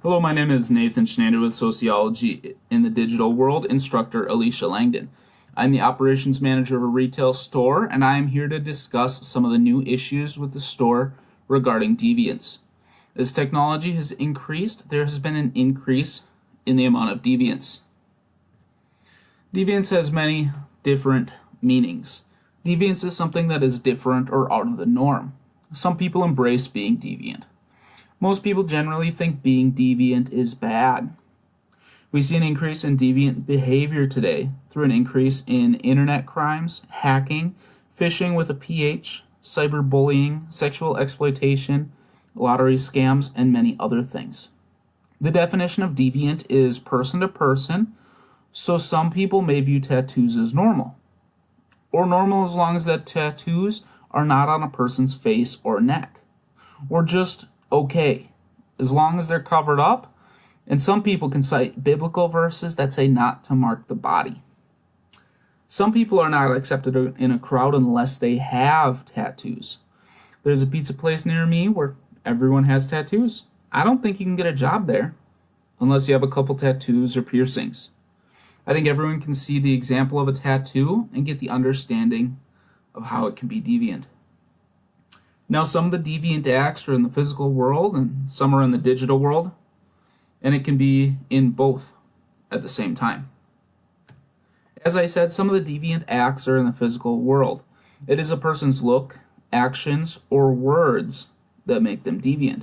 Hello, my name is Nathan Schneider with Sociology in the Digital World, instructor Alicia Langdon. I'm the operations manager of a retail store, and I am here to discuss some of the new issues with the store regarding deviance. As technology has increased, there has been an increase in the amount of deviance. Deviance has many different meanings. Deviance is something that is different or out of the norm. Some people embrace being deviant. Most people generally think being deviant is bad. We see an increase in deviant behavior today through an increase in internet crimes, hacking, phishing with a PH, cyberbullying, sexual exploitation, lottery scams, and many other things. The definition of deviant is person to person, so some people may view tattoos as normal, or normal as long as that tattoos are not on a person's face or neck, or just okay, as long as they're covered up, and some people can cite biblical verses that say not to mark the body. Some people are not accepted in a crowd unless they have tattoos. There's a pizza place near me where everyone has tattoos. I don't think you can get a job there unless you have a couple tattoos or piercings. I think everyone can see the example of a tattoo and get the understanding of how it can be deviant. Now, some of the deviant acts are in the physical world and some are in the digital world, and it can be in both at the same time. As I said, some of the deviant acts are in the physical world. It is a person's look, actions, or words that make them deviant.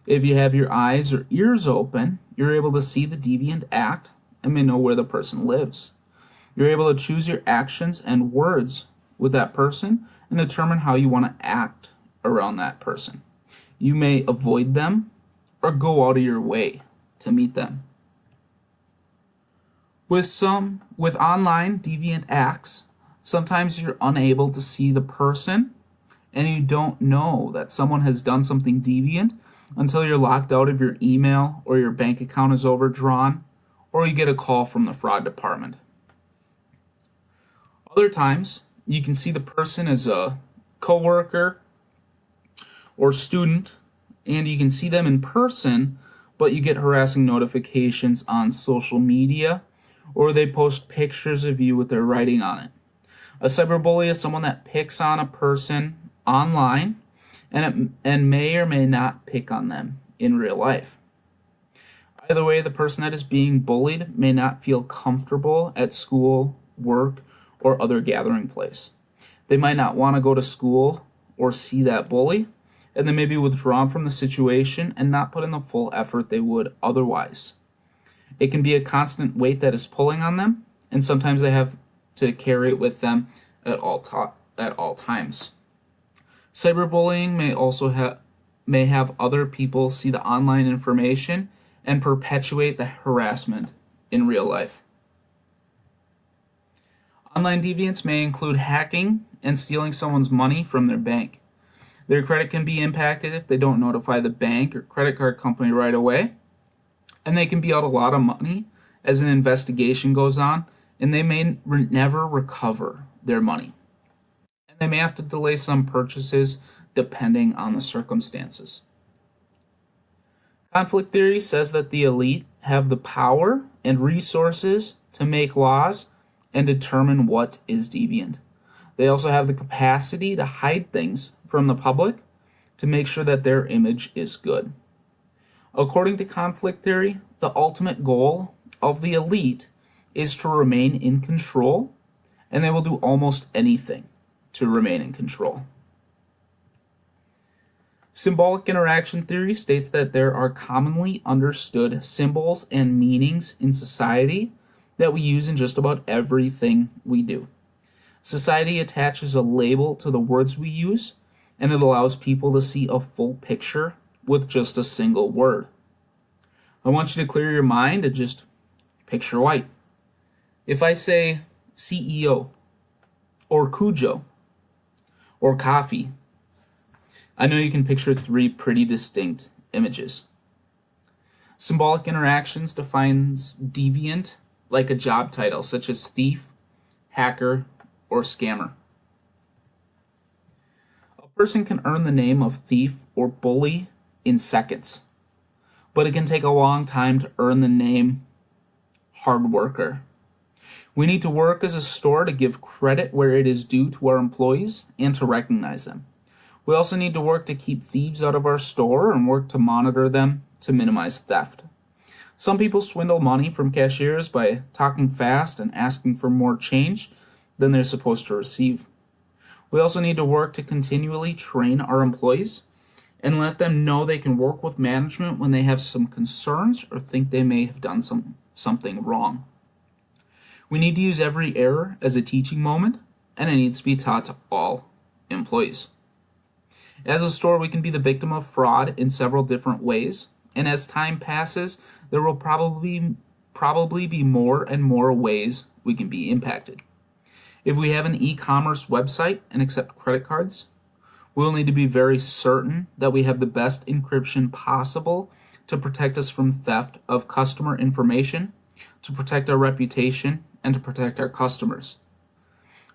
If you have your eyes or ears open, you're able to see the deviant act and may know where the person lives. You're able to choose your actions and words with that person and determine how you want to act around that person. You may avoid them or go out of your way to meet them. With online deviant acts, sometimes you're unable to see the person and you don't know that someone has done something deviant until you're locked out of your email or your bank account is overdrawn or you get a call from the fraud department. Other times, you can see the person as a coworker or student, and you can see them in person, but you get harassing notifications on social media, or they post pictures of you with their writing on it. A cyberbully is someone that picks on a person online, and may or may not pick on them in real life. Either way, the person that is being bullied may not feel comfortable at school, work, or other gathering place. They might not want to go to school or see that bully, and they may be withdrawn from the situation and not put in the full effort they would otherwise. It can be a constant weight that is pulling on them, and sometimes they have to carry it with them at all times. Cyberbullying may have other people see the online information and perpetuate the harassment in real life. Online deviance may include hacking and stealing someone's money from their bank. Their credit can be impacted if they don't notify the bank or credit card company right away, and they can be out a lot of money as an investigation goes on, and they may never recover their money. And they may have to delay some purchases depending on the circumstances. Conflict theory says that the elite have the power and resources to make laws and determine what is deviant. They also have the capacity to hide things from the public to make sure that their image is good. According to conflict theory, the ultimate goal of the elite is to remain in control, and they will do almost anything to remain in control. Symbolic interaction theory states that there are commonly understood symbols and meanings in society that we use in just about everything we do. Society attaches a label to the words we use, and it allows people to see a full picture with just a single word. I want you to clear your mind and just picture white. If I say CEO, or Cujo, or coffee, I know you can picture three pretty distinct images. Symbolic interactions defines deviant like a job title, such as thief, hacker, or scammer. A person can earn the name of thief or bully in seconds. but it can take a long time to earn the name hard worker. We need to work as a store to give credit where it is due to our employees and to recognize them. We also need to work to keep thieves out of our store and work to monitor them to minimize theft. Some people swindle money from cashiers by talking fast and asking for more change than they're supposed to receive. We also need to work to continually train our employees and let them know they can work with management when they have some concerns or think they may have done something wrong. We need to use every error as a teaching moment, and it needs to be taught to all employees. As a store, we can be the victim of fraud in several different ways, and as time passes, there will probably be more and more ways we can be impacted. If we have an e-commerce website and accept credit cards, we'll need to be very certain that we have the best encryption possible to protect us from theft of customer information, to protect our reputation, and to protect our customers.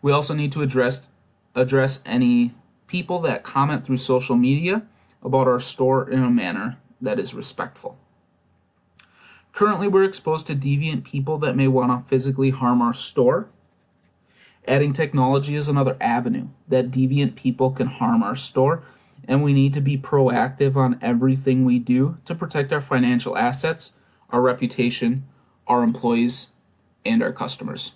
We also need to address any people that comment through social media about our store in a manner that is respectful. Currently, we're exposed to deviant people that may want to physically harm our store. Adding technology is another avenue that deviant people can harm our store, and we need to be proactive on everything we do to protect our financial assets, our reputation, our employees, and our customers.